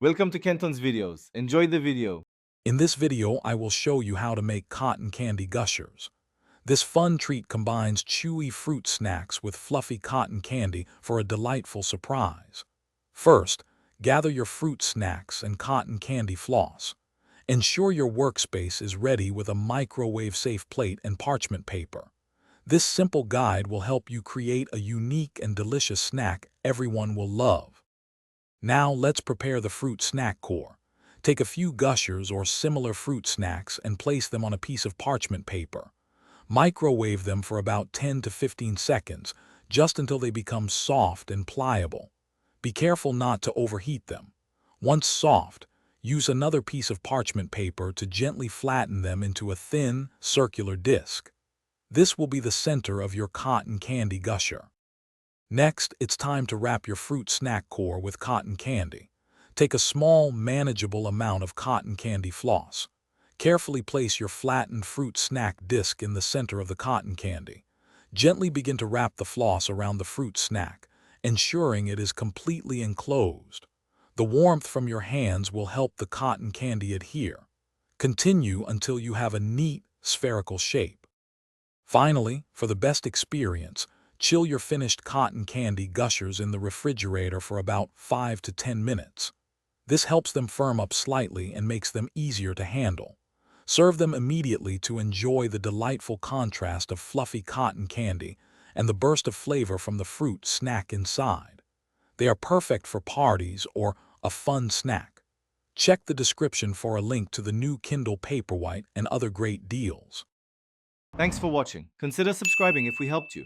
Welcome to Kenton's videos. Enjoy the video. In this video, I will show you how to make cotton candy gushers. This fun treat combines chewy fruit snacks with fluffy cotton candy for a delightful surprise. First, gather your fruit snacks and cotton candy floss. Ensure your workspace is ready with a microwave-safe plate and parchment paper. This simple guide will help you create a unique and delicious snack everyone will love. Now let's prepare the fruit snack core. Take a few gushers or similar fruit snacks and place them on a piece of parchment paper. Microwave them for about 10 to 15 seconds, just until they become soft and pliable. Be careful not to overheat them. Once soft, use another piece of parchment paper to gently flatten them into a thin, circular disc. This will be the center of your cotton candy gusher. Next, it's time to wrap your fruit snack core with cotton candy. Take a small, manageable amount of cotton candy floss. Carefully place your flattened fruit snack disc in the center of the cotton candy. Gently begin to wrap the floss around the fruit snack, ensuring it is completely enclosed. The warmth from your hands will help the cotton candy adhere. Continue until you have a neat, spherical shape. Finally, for the best experience, chill your finished cotton candy gushers in the refrigerator for about 5 to 10 minutes. This helps them firm up slightly and makes them easier to handle. Serve them immediately to enjoy the delightful contrast of fluffy cotton candy and the burst of flavor from the fruit snack inside. They are perfect for parties or a fun snack. Check the description for a link to the new Kindle Paperwhite and other great deals. Thanks for watching. Consider subscribing if we helped you.